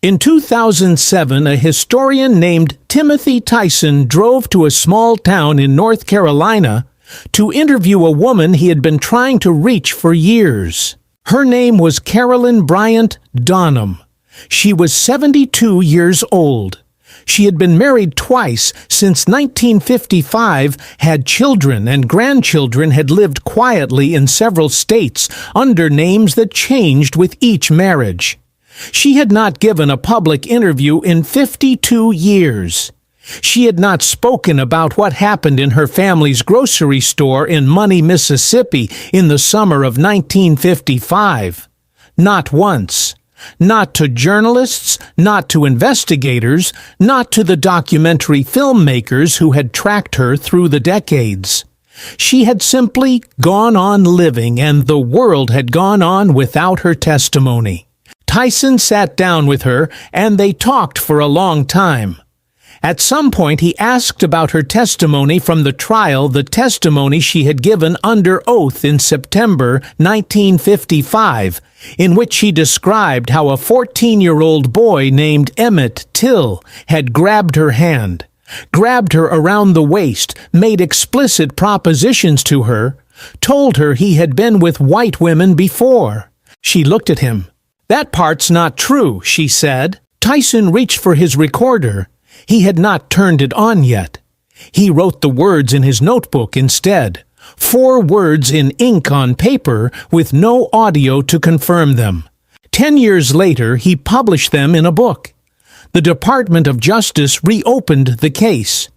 In 2007, a historian named Timothy Tyson drove to a small town in North Carolina to interview a woman he had been trying to reach for years. Her name was Carolyn Bryant Donham. She was 72 years old. She had been married twice since 1955, had children and grandchildren, had lived quietly in several states under names that changed with each marriage. She had not given a public interview in 52 years. She had not spoken about what happened in her family's grocery store in Money, Mississippi in the summer of 1955. Not once. Not to journalists, not to investigators, not to the documentary filmmakers who had tracked her through the decades. She had simply gone on living, and the world had gone on without her testimony. Tyson sat down with her, and they talked for a long time. At some point, he asked about her testimony from the trial, the testimony she had given under oath in September 1955, in which she described how a 14-year-old boy named Emmett Till had grabbed her hand, grabbed her around the waist, made explicit propositions to her, told her he had been with white women before. She looked at him. "That part's not true," she said. Tyson reached for his recorder. He had not turned it on yet. He wrote the words in his notebook instead, 4 words in ink on paper with no audio to confirm them. 10 years later, he published them in a book. The Department of Justice reopened the case.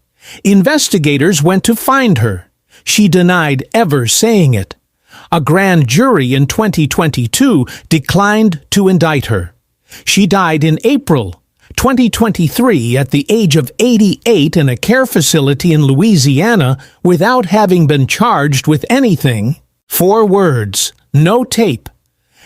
Investigators went to find her. She denied ever saying it. A grand jury in 2022 declined to indict her. She died in April 2023 at the age of 88 in a care facility in Louisiana without having been charged with anything. 4 words, no tape.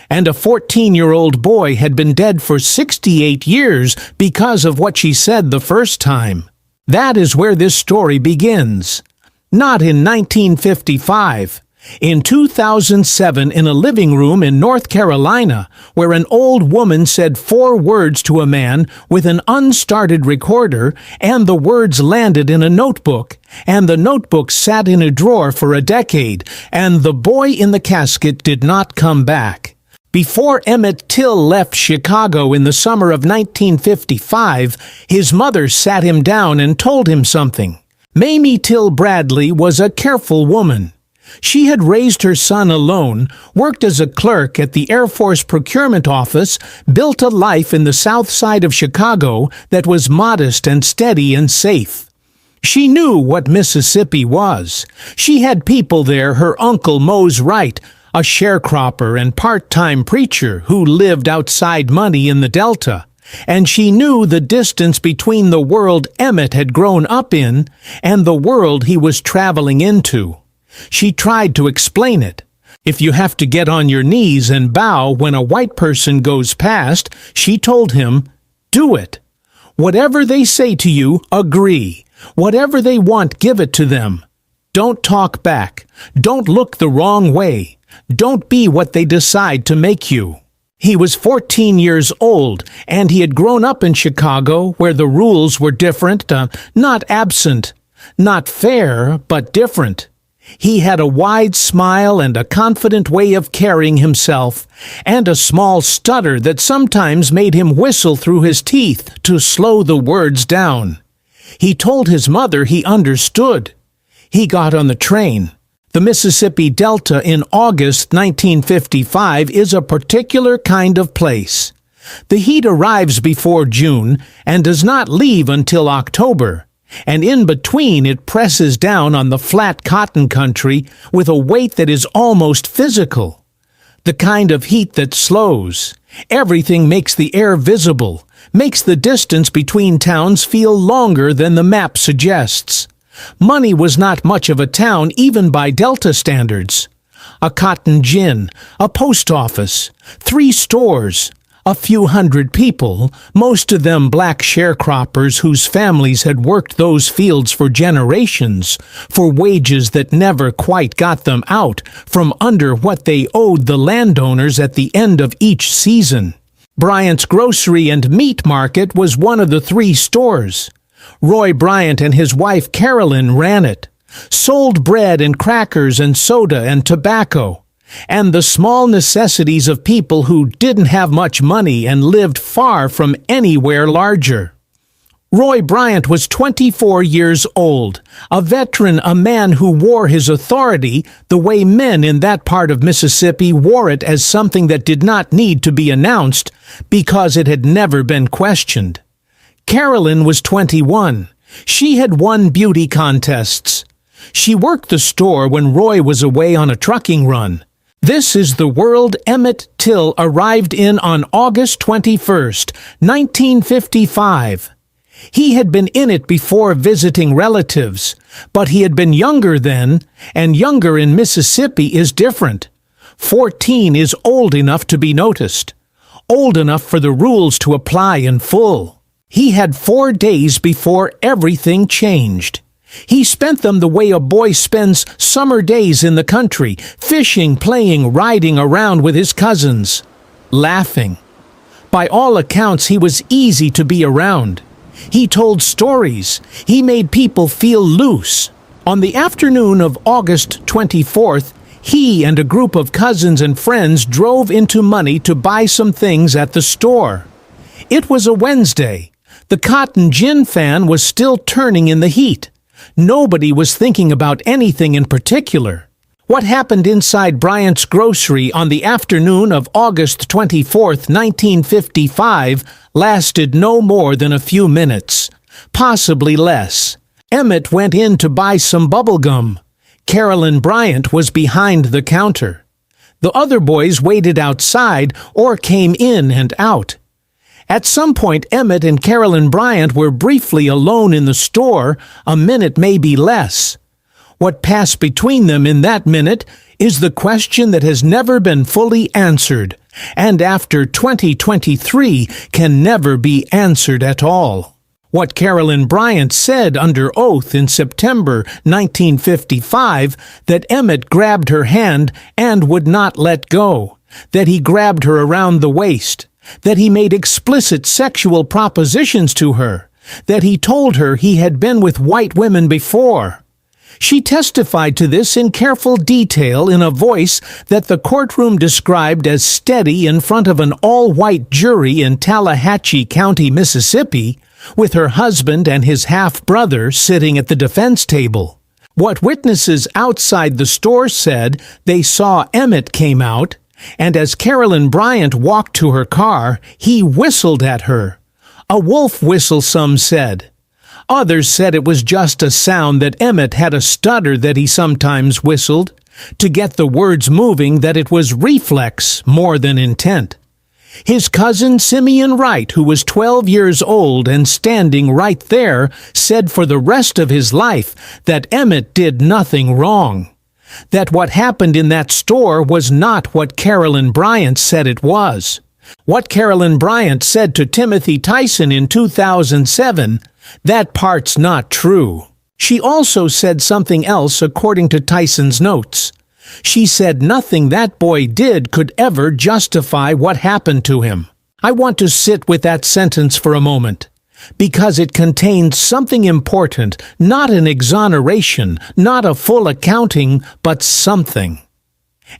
And a 14-year-old boy had been dead for 68 years because of what she said the first time. That is where this story begins. Not in 1955. In 2007, in a living room in North Carolina, where an old woman said 4 words to a man with an unstarted recorder, and the words landed in a notebook, and the notebook sat in a drawer for a decade, and the boy in the casket did not come back. Before Emmett Till left Chicago in the summer of 1955, his mother sat him down and told him something. Mamie Till Bradley was a careful woman. She had raised her son alone, worked as a clerk at the Air Force Procurement Office, built a life in the South Side of Chicago that was modest and steady and safe. She knew what Mississippi was. She had people there, her uncle Mose Wright, a sharecropper and part-time preacher who lived outside Money in the Delta. And she knew the distance between the world Emmett had grown up in and the world he was traveling into. She tried to explain it. If you have to get on your knees and bow when a white person goes past, she told him, do it. Whatever they say to you, agree. Whatever they want, give it to them. Don't talk back. Don't look the wrong way. Don't be what they decide to make you. He was 14 years old, and he had grown up in Chicago where the rules were different, not absent, not fair, but different. He had a wide smile and a confident way of carrying himself, and a small stutter that sometimes made him whistle through his teeth to slow the words down. He told his mother he understood. He got on the train. The Mississippi Delta in August 1955 is a particular kind of place. The heat arrives before June and does not leave until October. And in between it presses down on the flat cotton country with a weight that is almost physical. The kind of heat that slows. Everything makes the air visible, makes the distance between towns feel longer than the map suggests. Money was not much of a town even by Delta standards. A cotton gin, a post office, 3 stores, a few hundred people, most of them black sharecroppers whose families had worked those fields for generations, for wages that never quite got them out from under what they owed the landowners at the end of each season. Bryant's grocery and meat market was one of the 3 stores. Roy Bryant and his wife Carolyn ran it, sold bread and crackers and soda and tobacco, and the small necessities of people who didn't have much money and lived far from anywhere larger. Roy Bryant was 24 years old, a veteran, a man who wore his authority the way men in that part of Mississippi wore it, as something that did not need to be announced because it had never been questioned. Carolyn was 21. She had won beauty contests. She worked the store when Roy was away on a trucking run. This is the world Emmett Till arrived in on August 21st, 1955. He had been in it before visiting relatives, but he had been younger then, and younger in Mississippi is different. 14 is old enough to be noticed, old enough for the rules to apply in full. He had 4 days before everything changed. He spent them the way a boy spends summer days in the country, fishing, playing, riding around with his cousins, laughing. By all accounts, he was easy to be around. He told stories. He made people feel loose. On the afternoon of August 24th, he and a group of cousins and friends drove into Money to buy some things at the store. It was a Wednesday. The cotton gin fan was still turning in the heat. Nobody was thinking about anything in particular. What happened inside Bryant's grocery on the afternoon of August 24th, 1955, lasted no more than a few minutes, possibly less. Emmett went in to buy some bubble gum. Carolyn Bryant was behind the counter. The other boys waited outside or came in and out. At some point, Emmett and Carolyn Bryant were briefly alone in the store, a minute, maybe less. What passed between them in that minute is the question that has never been fully answered, and after 2023 can never be answered at all. What Carolyn Bryant said under oath in September 1955, that Emmett grabbed her hand and would not let go, that he grabbed her around the waist, that he made explicit sexual propositions to her, that he told her he had been with white women before. She testified to this in careful detail in a voice that the courtroom described as steady in front of an all-white jury in Tallahatchie County, Mississippi, with her husband and his half-brother sitting at the defense table. What witnesses outside the store said, they saw Emmett came out, and as Carolyn Bryant walked to her car, he whistled at her. A wolf whistle, some said. Others said it was just a sound, that Emmett had a stutter that he sometimes whistled, to get the words moving, that it was reflex more than intent. His cousin Simeon Wright, who was 12 years old and standing right there, said for the rest of his life that Emmett did nothing wrong. That what happened in that store was not what Carolyn Bryant said it was. What Carolyn Bryant said to Timothy Tyson in 2007, that part's not true. She also said something else according to Tyson's notes. She said nothing that boy did could ever justify what happened to him. I want to sit with that sentence for a moment, because it contains something important, not an exoneration, not a full accounting, but something.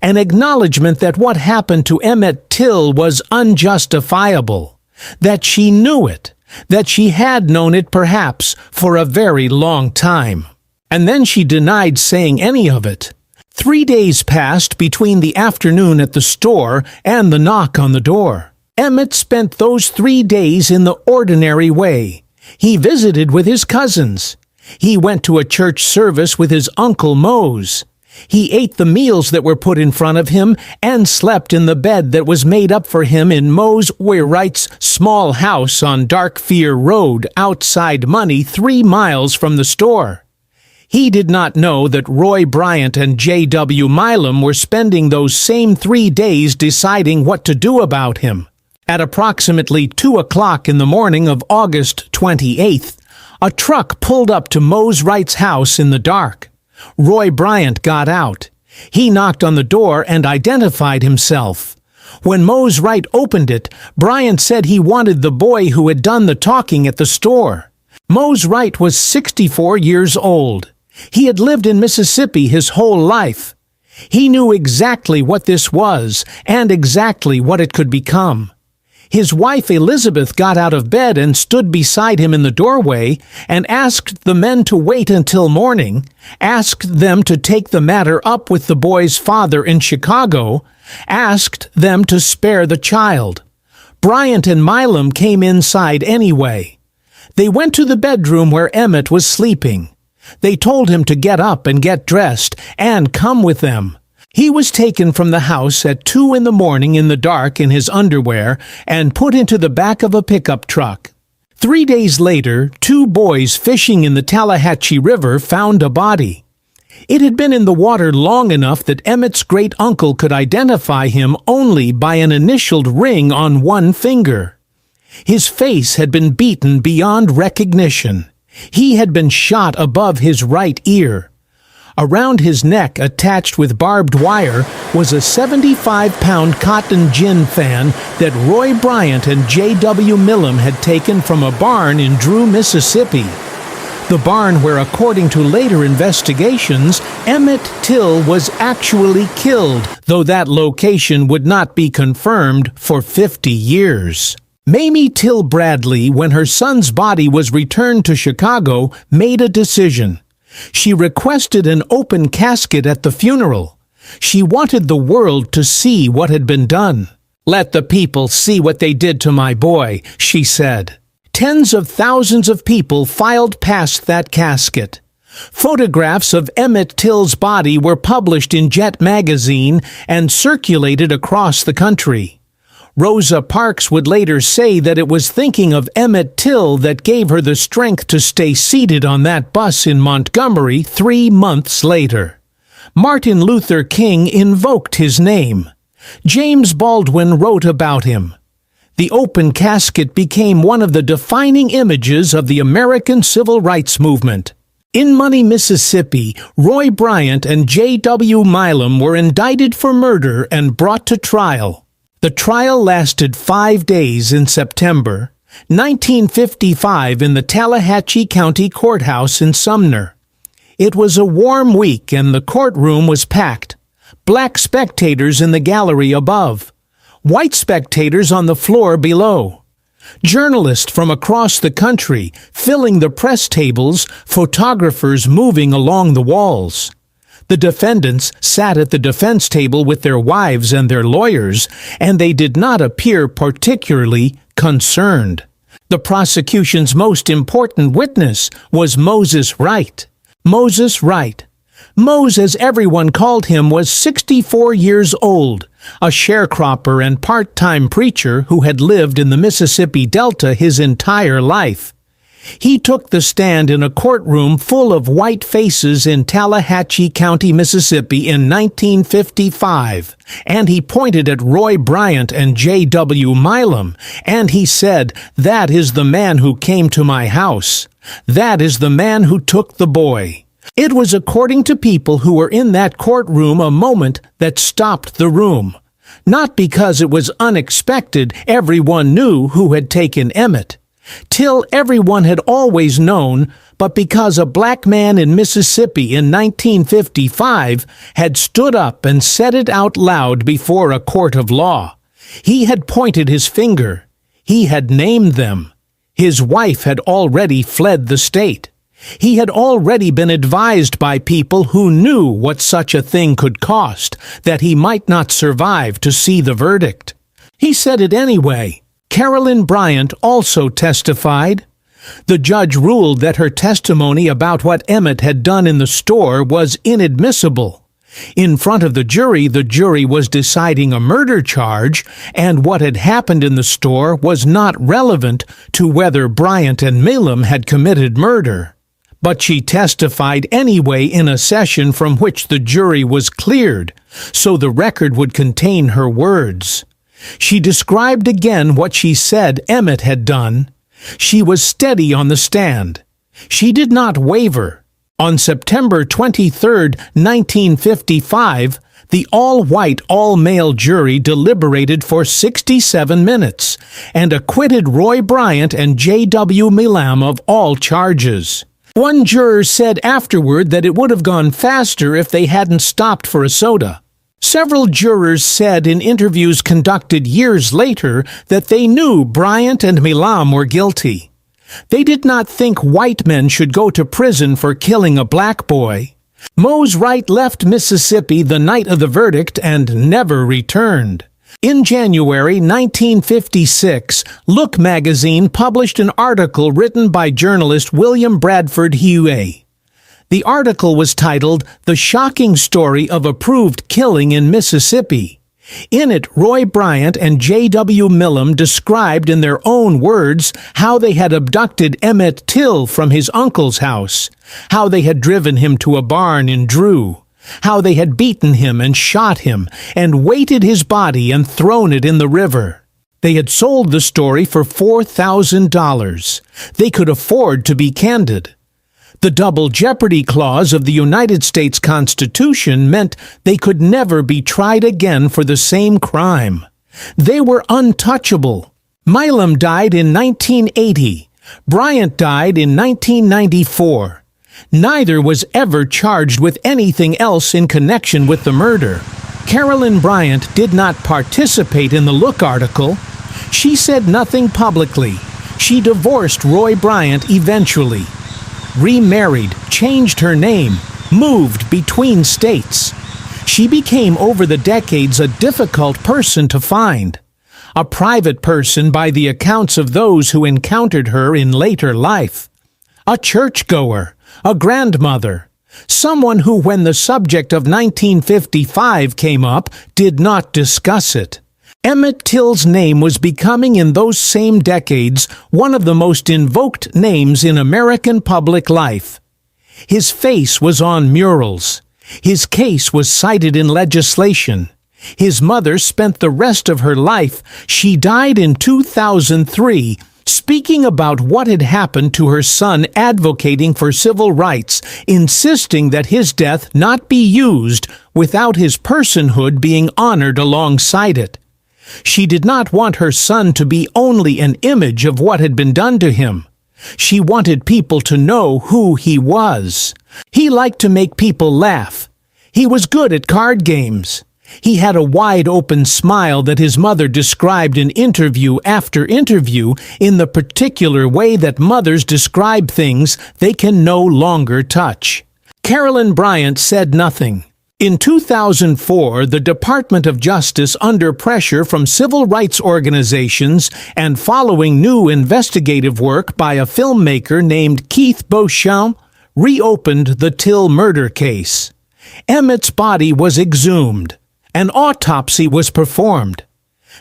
An acknowledgement that what happened to Emmett Till was unjustifiable, that she knew it, that she had known it perhaps for a very long time. And then she denied saying any of it. 3 days passed between the afternoon at the store and the knock on the door. Emmett spent those 3 days in the ordinary way. He visited with his cousins. He went to a church service with his Uncle Mose. He ate the meals that were put in front of him and slept in the bed that was made up for him in Mose Wright's small house on Darkfear Road outside Money, 3 miles from the store. He did not know that Roy Bryant and J.W. Milam were spending those same 3 days deciding what to do about him. At approximately 2 o'clock in the morning of August 28th, a truck pulled up to Mose Wright's house in the dark. Roy Bryant got out. He knocked on the door and identified himself. When Mose Wright opened it, Bryant said he wanted the boy who had done the talking at the store. Mose Wright was 64 years old. He had lived in Mississippi his whole life. He knew exactly what this was and exactly what it could become. His wife Elizabeth got out of bed and stood beside him in the doorway and asked the men to wait until morning, asked them to take the matter up with the boy's father in Chicago, asked them to spare the child. Bryant and Milam came inside anyway. They went to the bedroom where Emmett was sleeping. They told him to get up and get dressed and come with them. He was taken from the house at 2 a.m. in the dark in his underwear and put into the back of a pickup truck. 3 days later, 2 boys fishing in the Tallahatchie River found a body. It had been in the water long enough that Emmett's great-uncle could identify him only by an initialed ring on one finger. His face had been beaten beyond recognition. He had been shot above his right ear. Around his neck, attached with barbed wire, was a 75-pound cotton gin fan that Roy Bryant and J.W. Milam had taken from a barn in Drew, Mississippi. The barn where, according to later investigations, Emmett Till was actually killed, though that location would not be confirmed for 50 years. Mamie Till Bradley, when her son's body was returned to Chicago, made a decision. She requested an open casket at the funeral. She wanted the world to see what had been done. "Let the people see what they did to my boy," she said. Tens of thousands of people filed past that casket. Photographs of Emmett Till's body were published in Jet magazine and circulated across the country. Rosa Parks would later say that it was thinking of Emmett Till that gave her the strength to stay seated on that bus in Montgomery 3 months later. Martin Luther King invoked his name. James Baldwin wrote about him. The open casket became one of the defining images of the American Civil Rights Movement. In Money, Mississippi, Roy Bryant and J.W. Milam were indicted for murder and brought to trial. The trial lasted 5 days in September 1955 in the Tallahatchie County Courthouse in Sumner. It was a warm week and the courtroom was packed. Black spectators in the gallery above. White spectators on the floor below. Journalists from across the country filling the press tables, photographers moving along the walls. The defendants sat at the defense table with their wives and their lawyers, and they did not appear particularly concerned. The prosecution's most important witness was Moses Wright. Moses Wright. Mose, as everyone called him, was 64 years old, a sharecropper and part-time preacher who had lived in the Mississippi Delta his entire life. He took the stand in a courtroom full of white faces in Tallahatchie County, Mississippi in 1955, and he pointed at Roy Bryant and J.W. Milam, and he said, "That is the man who came to my house. That is the man who took the boy." It was, according to people who were in that courtroom, a moment that stopped the room. Not because it was unexpected, everyone knew who had taken Emmett. Till everyone had always known, but because a black man in Mississippi in 1955 had stood up and said it out loud before a court of law. He had pointed his finger. He had named them. His wife had already fled the state. He had already been advised by people who knew what such a thing could cost, that he might not survive to see the verdict. He said it anyway. Carolyn Bryant also testified. The judge ruled that her testimony about what Emmett had done in the store was inadmissible. In front of the jury was deciding a murder charge, and what had happened in the store was not relevant to whether Bryant and Milam had committed murder. But she testified anyway in a session from which the jury was cleared, so the record would contain her words. She described again what she said Emmett had done. She was steady on the stand. She did not waver. On September 23, 1955, The all-white, all-male jury deliberated for 67 minutes and acquitted Roy Bryant and J.W. Milam of all charges. One juror said afterward that it would have gone faster if they hadn't stopped for a soda. Several jurors said in interviews conducted years later that they knew Bryant and Milam were guilty. They did not think white men should go to prison for killing a black boy. Mose Wright left Mississippi the night of the verdict and never returned. In January 1956, Look magazine published an article written by journalist William Bradford Huey. The article was titled "The Shocking Story of a Proved Killing in Mississippi." In it, Roy Bryant and J.W. Milam described in their own words how they had abducted Emmett Till from his uncle's house, how they had driven him to a barn in Drew, how they had beaten him and shot him and weighted his body and thrown it in the river. They had sold the story for $4,000. They could afford to be candid. The double jeopardy clause of the United States Constitution meant they could never be tried again for the same crime. They were untouchable. Milam died in 1980. Bryant died in 1994. Neither was ever charged with anything else in connection with the murder. Carolyn Bryant did not participate in the Look article. She said nothing publicly. She divorced Roy Bryant eventually, remarried, changed her name, moved between states. She became over the decades a difficult person to find. A private person by the accounts of those who encountered her in later life. A churchgoer, a grandmother, someone who, when the subject of 1955 came up, did not discuss it. Emmett Till's name was becoming in those same decades one of the most invoked names in American public life. His face was on murals. His case was cited in legislation. His mother spent the rest of her life, she died in 2003, speaking about what had happened to her son, advocating for civil rights, insisting that his death not be used without his personhood being honored alongside it. She did not want her son to be only an image of what had been done to him. She wanted people to know who he was. He liked to make people laugh. He was good at card games. He had a wide-open smile that his mother described in interview after interview in the particular way that mothers describe things they can no longer touch. Carolyn Bryant said nothing. In 2004, the Department of Justice, under pressure from civil rights organizations and following new investigative work by a filmmaker named Keith Beauchamp, reopened the Till murder case. Emmett's body was exhumed. An autopsy was performed.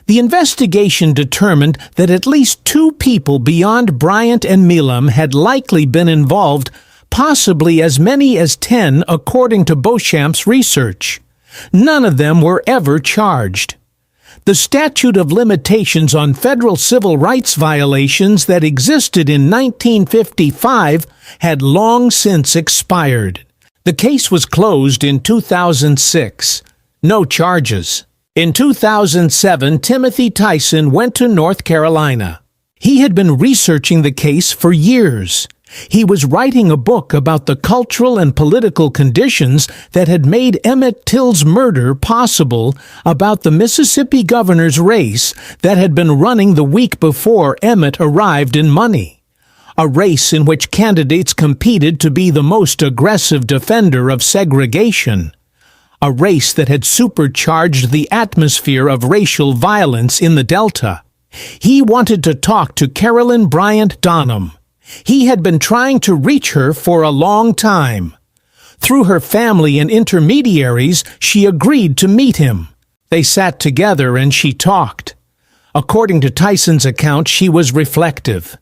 The investigation determined that at least 2 people beyond Bryant and Milam had likely been involved, possibly as many as 10 according to Beauchamp's research. None of them were ever charged. The statute of limitations on federal civil rights violations that existed in 1955 had long since expired. The case was closed in 2006. No charges. In 2007, Timothy Tyson went to North Carolina. He had been researching the case for years. He was writing a book about the cultural and political conditions that had made Emmett Till's murder possible, about the Mississippi governor's race that had been running the week before Emmett arrived in Money. A race in which candidates competed to be the most aggressive defender of segregation. A race that had supercharged the atmosphere of racial violence in the Delta. He wanted to talk to Carolyn Bryant Donham. He had been trying to reach her for a long time. Through her family and intermediaries, she agreed to meet him. They sat together and she talked. According to Tyson's account, she was reflective.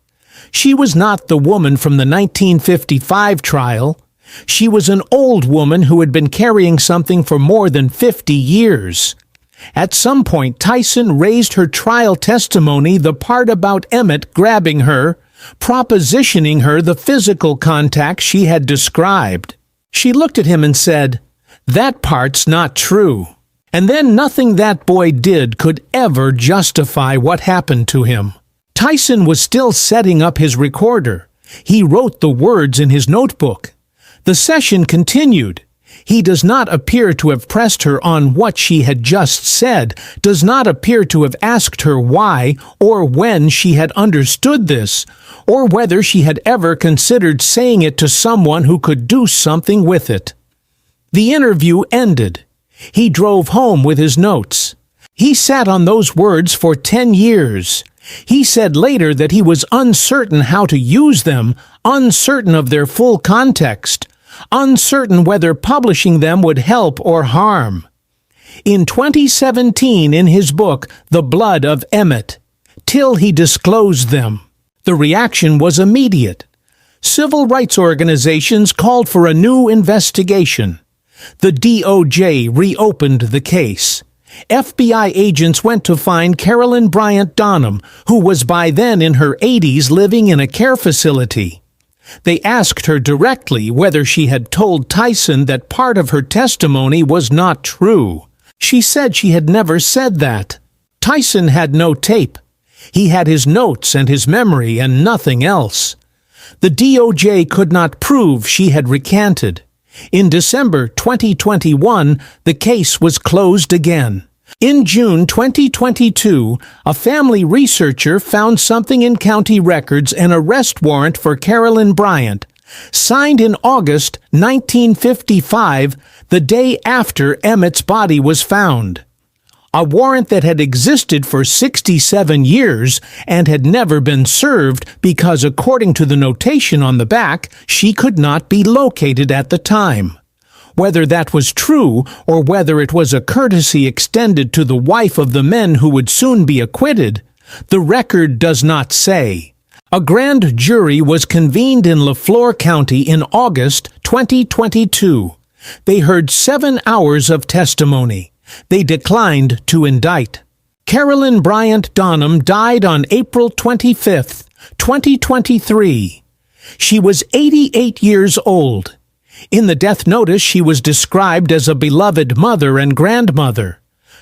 She was not the woman from the 1955 trial. She was an old woman who had been carrying something for more than 50 years. At some point, Tyson raised her trial testimony, the part about Emmett grabbing her, propositioning her the physical contact she had described. She looked at him and said, That part's not true. And then nothing that boy did could ever justify what happened to him. Tyson was still setting up his recorder. He wrote the words in his notebook. The session continued. He does not appear to have pressed her on what she had just said, does not appear to have asked her why or when she had understood this, or whether she had ever considered saying it to someone who could do something with it. The interview ended. He drove home with his notes. He sat on those words for 10 years. He said later that he was uncertain how to use them, uncertain of their full context, uncertain whether publishing them would help or harm. In 2017, in his book, The Blood of Emmett Till, he disclosed them. The reaction was immediate. Civil rights organizations called for a new investigation. The DOJ reopened the case. FBI agents went to find Carolyn Bryant Donham, who was by then in her 80s living in a care facility. They asked her directly whether she had told Tyson that part of her testimony was not true. She said she had never said that. Tyson had no tape. He had his notes and his memory and nothing else. The DOJ could not prove she had recanted. In December 2021, the case was closed again. In June 2022, a family researcher found something in county records, an arrest warrant for Carolyn Bryant, signed in August 1955, the day after Emmett's body was found. A warrant that had existed for 67 years and had never been served because, according to the notation on the back, she could not be located at the time. Whether that was true or whether it was a courtesy extended to the wife of the men who would soon be acquitted, the record does not say. A grand jury was convened in Leflore County in August 2022. They heard 7 hours of testimony. They declined to indict. Carolyn Bryant Donham died on April 25, 2023. She was 88 years old. In the death notice, she was described as a beloved mother and grandmother.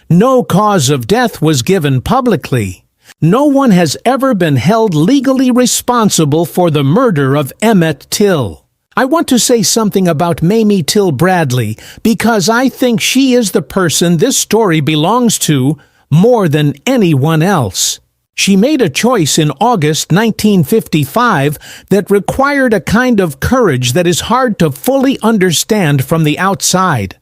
No cause of death was given publicly. No one has ever been held legally responsible for the murder of Emmett Till. I want to say something about Mamie Till Bradley because I think she is the person this story belongs to more than anyone else. She made a choice in August 1955 that required a kind of courage that is hard to fully understand from the outside.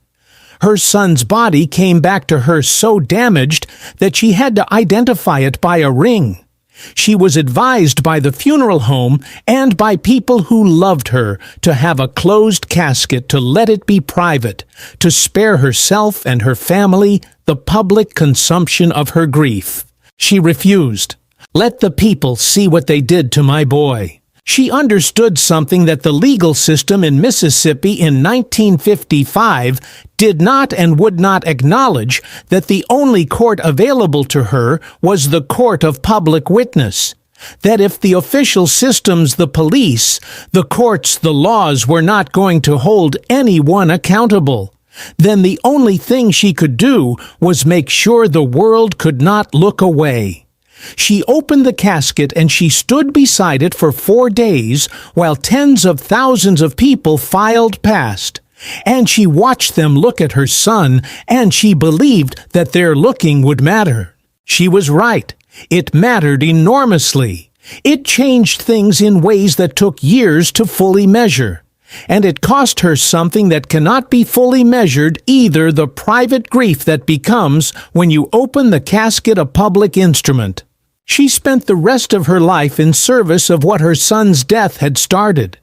Her son's body came back to her so damaged that she had to identify it by a ring. She was advised by the funeral home and by people who loved her to have a closed casket, to let it be private, to spare herself and her family the public consumption of her grief. She refused. Let the people see what they did to my boy. She understood something that the legal system in Mississippi in 1955 did not and would not acknowledge, that the only court available to her was the court of public witness. That if the official systems, the police, the courts, the laws were not going to hold anyone accountable, then the only thing she could do was make sure the world could not look away. She opened the casket and she stood beside it for 4 days while tens of thousands of people filed past. And she watched them look at her son, and she believed that their looking would matter. She was right. It mattered enormously. It changed things in ways that took years to fully measure. And it cost her something that cannot be fully measured either: the private grief that becomes when you open the casket a public instrument. She spent the rest of her life in service of what her son's death had started.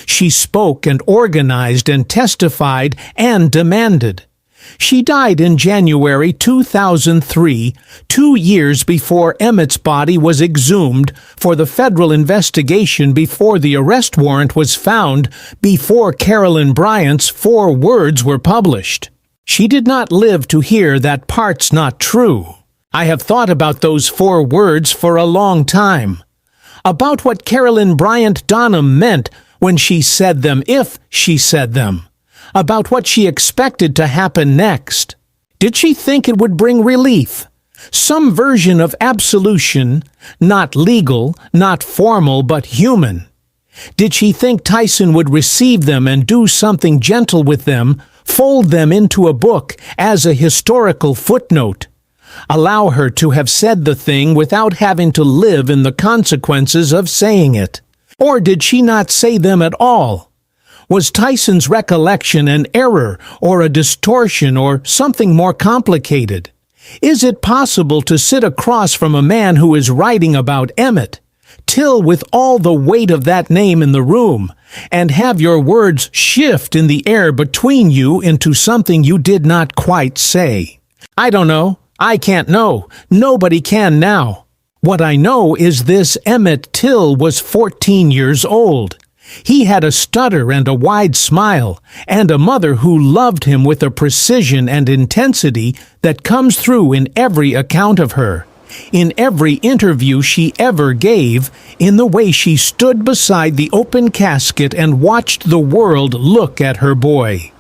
She spoke and organized and testified and demanded. She died in January 2003, 2 years before Emmett's body was exhumed for the federal investigation, before the arrest warrant was found, before Carolyn Bryant's 4 words were published. She did not live to hear that part's not true. I have thought about those 4 words for a long time, about what Carolyn Bryant Donham meant when she said them, if she said them, about what she expected to happen next. Did she think it would bring relief? Some version of absolution, not legal, not formal, but human. Did she think Tyson would receive them and do something gentle with them, fold them into a book as a historical footnote? Allow her to have said the thing without having to live in the consequences of saying it? Or did she not say them at all? Was Tyson's recollection an error or a distortion or something more complicated? Is it possible to sit across from a man who is writing about Emmett Till with all the weight of that name in the room, and have your words shift in the air between you into something you did not quite say? I don't know. I can't know. Nobody can now. What I know is this: Emmett Till was 14 years old. He had a stutter and a wide smile, and a mother who loved him with a precision and intensity that comes through in every account of her, in every interview she ever gave, in the way she stood beside the open casket and watched the world look at her boy.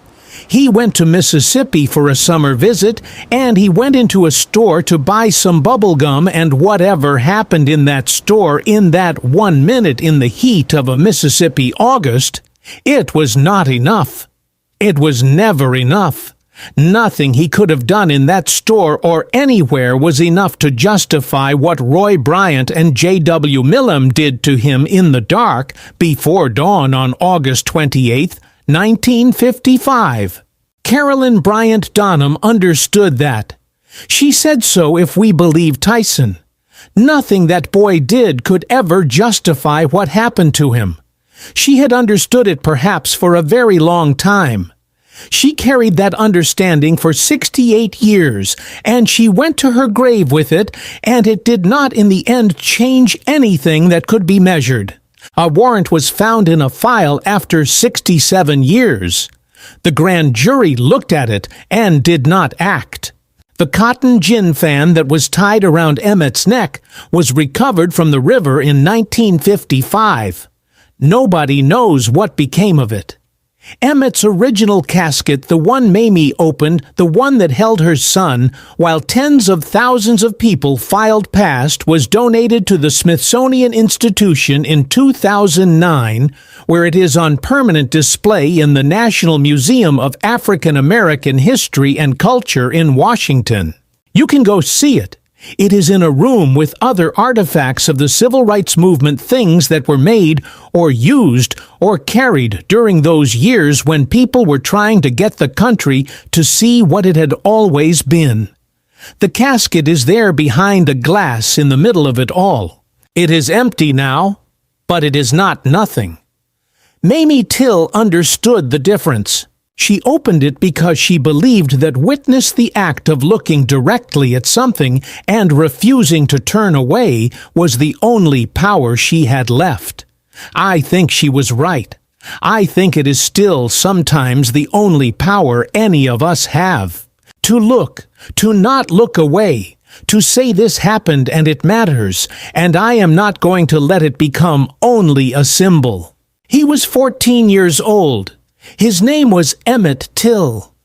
He went to Mississippi for a summer visit, and he went into a store to buy some bubble gum, and whatever happened in that store in that 1 minute in the heat of a Mississippi August, it was not enough. It was never enough. Nothing he could have done in that store or anywhere was enough to justify what Roy Bryant and J.W. Milam did to him in the dark before dawn on August 28th, 1955. Carolyn Bryant Donham understood that. She said so, if we believe Tyson. Nothing that boy did could ever justify what happened to him. She had understood it perhaps for a very long time. She carried that understanding for 68 years, and she went to her grave with it, and it did not in the end change anything that could be measured. A warrant was found in a file after 67 years. The grand jury looked at it and did not act. The cotton gin fan that was tied around Emmett's neck was recovered from the river in 1955. Nobody knows what became of it. Emmett's original casket, the one Mamie opened, the one that held her son, while tens of thousands of people filed past, was donated to the Smithsonian Institution in 2009, where it is on permanent display in the National Museum of African American History and Culture in Washington. You can go see it. It is in a room with other artifacts of the civil rights movement, things that were made or used or carried during those years when people were trying to get the country to see what it had always been. The casket is there behind a glass in the middle of it all. It is empty now, but it is not nothing. Mamie Till understood the difference. She opened it because she believed that witness the act of looking directly at something and refusing to turn away was the only power she had left. I think she was right. I think it is still sometimes the only power any of us have. To look, to not look away, to say this happened and it matters, and I am not going to let it become only a symbol. He was 14 years old. His name was Emmett Till.